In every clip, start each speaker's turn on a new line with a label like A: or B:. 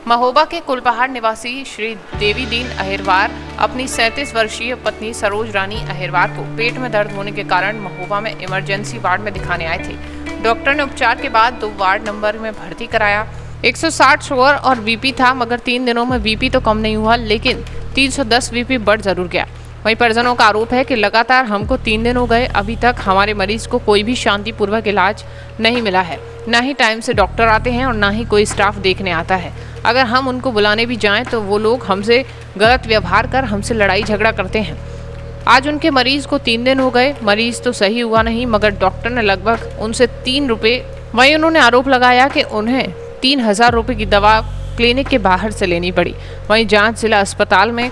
A: महोबा के कुलपहाड़ निवासी श्री देवी दीन अहिरवार अपनी 37 वर्षीय पत्नी सरोज रानी अहिरवार को पेट में दर्द होने के कारण महोबा में इमरजेंसी वार्ड में दिखाने आए थे। डॉक्टर ने उपचार के बाद 2 वार्ड नंबर में भर्ती कराया। 160 शुगर और बीपी था, मगर 3 दिनों में बीपी तो कम नहीं हुआ, लेकिन 310 बीपी बढ़ जरूर गया। वहीं परिजनों का आरोप है कि लगातार हमको 3 दिन हो गए, अभी तक हमारे मरीज को कोई भी शांतिपूर्वक इलाज नहीं मिला है। न ही टाइम से डॉक्टर आते हैं और न ही कोई स्टाफ देखने आता है। अगर हम उनको बुलाने भी जाएं तो वो लोग हमसे गलत व्यवहार कर हमसे लड़ाई झगड़ा करते हैं। आज उनके मरीज को 3 दिन हो गए, मरीज तो सही हुआ नहीं, मगर डॉक्टर ने लगभग उनसे 3 रुपये। वहीं उन्होंने आरोप लगाया कि उन्हें 3000 रुपये की दवा क्लिनिक के बाहर से लेनी पड़ी। वहीं जांच जिला अस्पताल में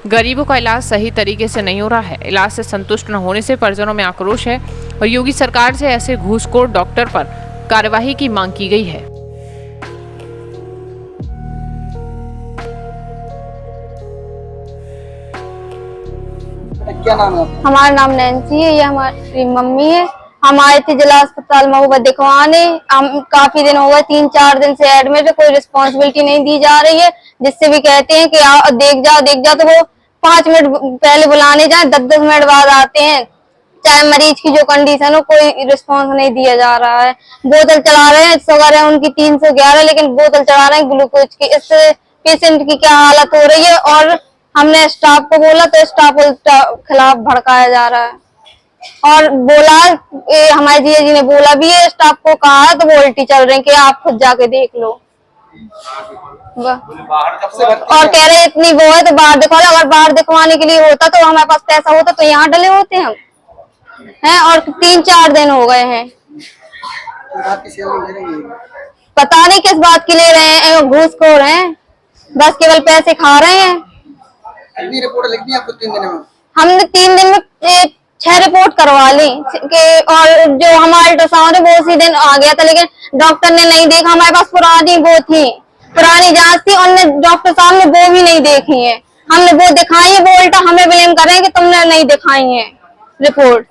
A: गरीबों का इलाज सही तरीके से नहीं हो रहा है। इलाज से संतुष्ट न होने से परिजनों में आक्रोश है और योगी सरकार से ऐसे घूसखोर डॉक्टर पर कार्यवाही की मांग की गई है।
B: क्या नाम है?
C: हमारा नाम नैन्सी है, ये हमारी मम्मी है। हम आए थे जिला अस्पताल महोबा दिखवाने। हम काफी दिन हो गए, 3-4 दिन से एडमिट है, कोई रिस्पॉन्सिबिलिटी नहीं दी जा रही है। जिससे भी कहते हैं कि आओ देख जाओ तो वो 5 मिनट पहले बुलाने जाए, 10-10 मिनट बाद आते हैं। चाहे मरीज की जो कंडीशन हो, कोई रिस्पॉन्स नहीं दिया जा रहा है। बोतल चढ़ा रहे हैं, शुगर है उनकी 311, लेकिन बोतल चढ़ा रहे हैं ग्लूकोज की। इससे पेशेंट की क्या हालत हो रही है। और हमने स्टाफ को बोला तो स्टाफ के खिलाफ भड़काया जा रहा है। और बोला हमारे जीजा जी ने बोला भी है, स्टाफ को कहा है, तो वो उल्टी चल रहे हैं कि आप खुद जाके देख लो। और कह रहे इतनी वो है तो बाहर दिखवा लो। अगर बाहर दिखवाने के लिए होता तो हमारे पास पैसा होता तो यहाँ डले होते हम हैं। और 3-4 दिन हो गए हैं, पता नहीं किस बात की ले रहे हैं। घूसखोर हैं, बस केवल पैसे खा रहे हैं।
B: कितनी रिपोर्ट लिख दी आपको 3 दिन में?
C: हमने 3 दिन में 6 रिपोर्ट करवा ली और जो हमारा अल्ट्रासाउंड है वो उसी दिन आ गया था, लेकिन डॉक्टर ने नहीं देखा। हमारे पास पुरानी जांच थी, उनने डॉक्टर साहब ने वो भी नहीं देखी है। हमने वो दिखाई है, वो उल्टा हमें ब्लेम कर रहे हैं कि तुमने नहीं दिखाई है रिपोर्ट।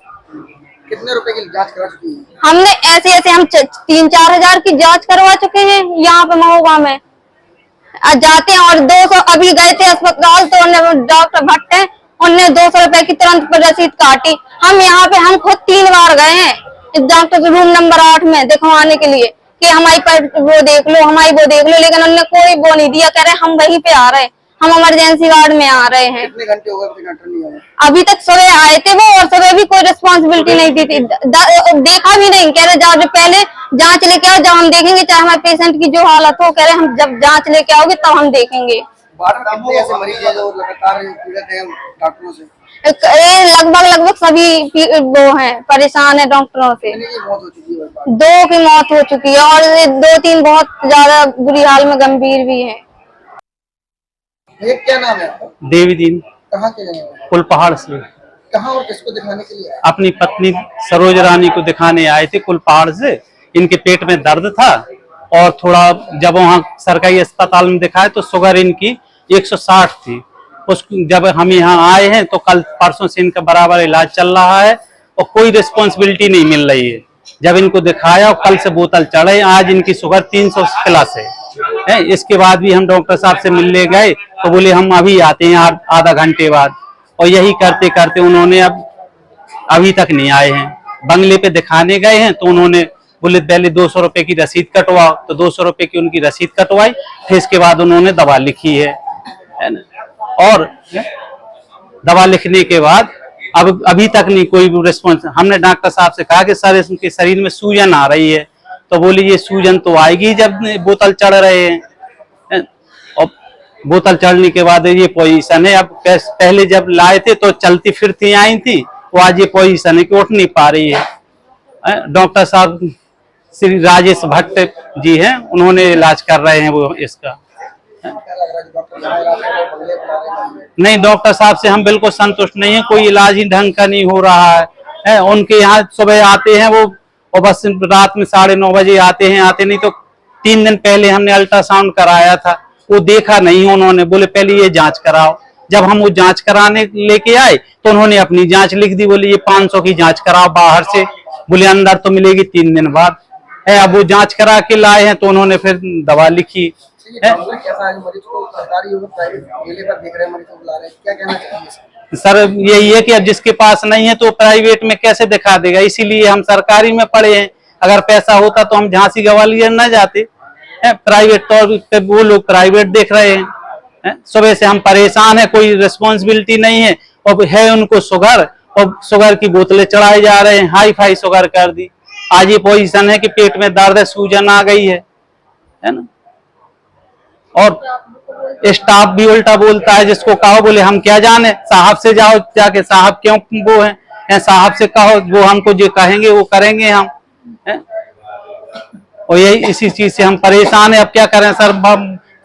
B: कितने रुपए की जांच करा चुकी है?
C: हमने ऐसे हम 3-4 हजार की जांच करवा चुके हैं यहाँ पे महोबा में। जाते हैं और 200 अभी गए थे अस्पताल तो डॉक्टर भट्ट है, उनने 200 रुपए की तुरंत रसीद काटी। हम यहाँ पे हम खुद 3 बार गए हैं डॉक्टर रूम नंबर 8 में दिखवाने के लिए कि हमारी वो देख लो, लेकिन उन्होंने कोई वो नहीं दिया। कह रहे हम वहीं पे आ रहे हैं, हम इमरजेंसी वार्ड में आ रहे हैं।
B: कितने घंटे हो गए डॉक्टर नहीं आया?
C: अभी तक सुबह आए थे वो, और सुबह भी कोई रिस्पॉन्सिबिलिटी नहीं दी थी, देखा भी नहीं। कह रहे जाओ पहले जांच लेके आओ, जब हम देखेंगे चाहे हमारे पेशेंट की जो हालत हो। कह रहे हम जब जांच लेके आओगे तब हम देखेंगे।
B: कितने ऐसे मरीज हैं जो लगातार पीड़ित हैं डॉक्टरों से?
C: लगभग सभी वो हैं, परेशान है डॉक्टरों से।
B: मौत हो चुकी है?
C: 2 की मौत हो चुकी है और 2-3 बहुत ज्यादा बुरी हाल में गंभीर भी है।
B: ये क्या नाम है?
D: देवी दीन।
B: कहाँ के रहने वाले?
D: कुलपहाड़ से।
B: कहाँ और किसको दिखाने के लिए आए?
D: अपनी पत्नी सरोज रानी को दिखाने आए थे कुलपहाड़ से। इनके पेट में दर्द था और थोड़ा जब वहाँ सरकारी अस्पताल में दिखाए तो शुगर इनकी 160 थी। जब हम यहाँ आए हैं तो कल परसों से इनका बराबर इलाज चल रहा है और कोई रिस्पॉन्सिबिलिटी नहीं मिल रही है। जब इनको दिखाया और कल से बोतल चढ़े, आज इनकी शुगर 300 प्लस है। इसके बाद भी हम डॉक्टर साहब से मिलने गए तो बोले हम अभी आते हैं आधा घंटे बाद, और यही करते करते उन्होंने अभी तक नहीं आए हैं। बंगले पे दिखाने गए हैं तो उन्होंने बोले पहले 200 रुपए की रसीद कटवाओ, तो 200 रुपए की उनकी रसीद कटवाई। फिर इसके बाद उन्होंने दवा लिखी है ना, और दवा लिखने के बाद अब अभी तक नहीं कोई रिस्पॉन्स। हमने डॉक्टर साहब से कहा कि सर इसके शरीर में सूजन आ रही है, तो बोले ये सूजन तो आएगी जब बोतल चढ़ रहे हैं। और बोतल चढ़ने के बाद ये पोजीशन है। अब पहले जब लाए थे तो चलती फिरती आई थी, वो आज ये पोजीशन है कि उठ नहीं पा रही है। डॉक्टर साहब श्री राजेश भट्ट जी हैं, उन्होंने इलाज कर रहे हैं वो इसका। नहीं, डॉक्टर साहब से हम बिल्कुल संतुष्ट नहीं है, कोई इलाज ही ढंग का नहीं हो रहा है। उनके यहाँ सुबह आते हैं वो और बस रात में 9:30 बजे आते नहीं तो 3 दिन पहले हमने अल्ट्रासाउंड कराया था, वो देखा नहीं उन्होंने। बोले पहले ये जांच कराओ। जब हम वो जांच कराने लेके आए तो उन्होंने अपनी जांच लिख दी। बोले ये 500 की जांच कराओ बाहर से, बोले अंदर तो मिलेगी 3 दिन बाद। अब वो जांच करा के लाए हैं तो उन्होंने फिर दवा लिखी।
B: ये मामला कैसा है? मरीज को सरकारी और प्राइवेट मेले पर देख रहे हैं, मरीज को बुला रहे हैं, क्या कहना चाहिए?
D: सर यही है कि अब जिसके पास नहीं है तो प्राइवेट में कैसे दिखा देगा, इसीलिए हम सरकारी में पड़े हैं। अगर पैसा होता तो हम झांसी ग्वालियर न जाते हैं, प्राइवेट तौर पे वो लोग प्राइवेट देख रहे हैं। सुबह से हम परेशान है, कोई रिस्पॉन्सिबिलिटी नहीं है, और है उनको शुगर, और शुगर की बोतलें चढ़ाई जा रहे हैं, हाई फाई शुगर कर दी। आज ये पोजीशन है कि पेट में दर्द है, सूजन आ गई है ना। और स्टाफ भी उल्टा बोलता है, जिसको कहो बोले हम क्या जाने, साहब से जाओ जाके, साहब क्यों वो है, साहब से कहो वो हमको जो कहेंगे वो करेंगे हम है? और यही इसी चीज से हम परेशान है। अब क्या करें सर,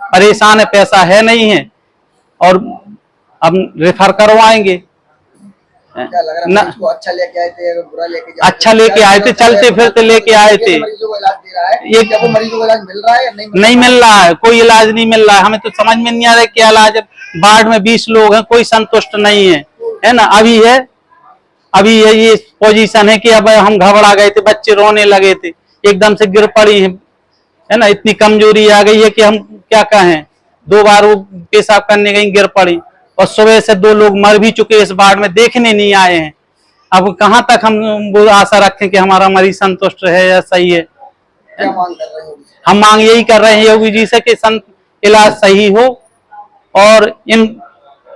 D: परेशान है, पैसा है नहीं है, और अब रेफर करवाएंगे।
B: क्या लग रहा है? मरीज को अच्छा लेके आए थे, बुरा लेके जा
D: अच्छा लेके आए थे, चलते फिरते लेके आए थे।
B: मरीजों को इलाज दे रहा है,
D: ये
B: क्या वो मरीजों को इलाज मिल रहा है या
D: नहीं मिल रहा है, कोई इलाज नहीं मिल रहा है। हमें तो समझ में नहीं आ रहा है क्या इलाज है। वार्ड में 20 लोग हैं, कोई संतुष्ट नहीं है ना। अभी है ये पोजीशन है कि अब हम घबरा गए थे, बच्चे रोने लगे थे, एकदम से गिर पड़ी है ना। इतनी कमजोरी आ गई है कि हम क्या कहें। 2 बार वो पेशाब करने गई, गिर पड़ी, और सुबह से 2 लोग मर भी चुके, इस वार्ड में देखने नहीं आए हैं। अब कहाँ तक हम वो आशा रखें कि हमारा मरीज संतुष्ट है या सही है।
B: क्या मांग कर रहे हो?
D: हम मांग यही कर रहे हैं योगी जी से कि इलाज सही हो, और इन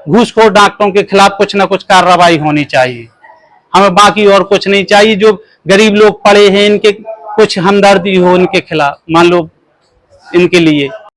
D: घूसखोर डॉक्टरों के खिलाफ कुछ ना कुछ कार्रवाई होनी चाहिए। हमें बाकी और कुछ नहीं चाहिए। जो गरीब लोग पड़े हैं, इनके कुछ हमदर्दी हो इनके खिलाफ, मान लो इनके लिए।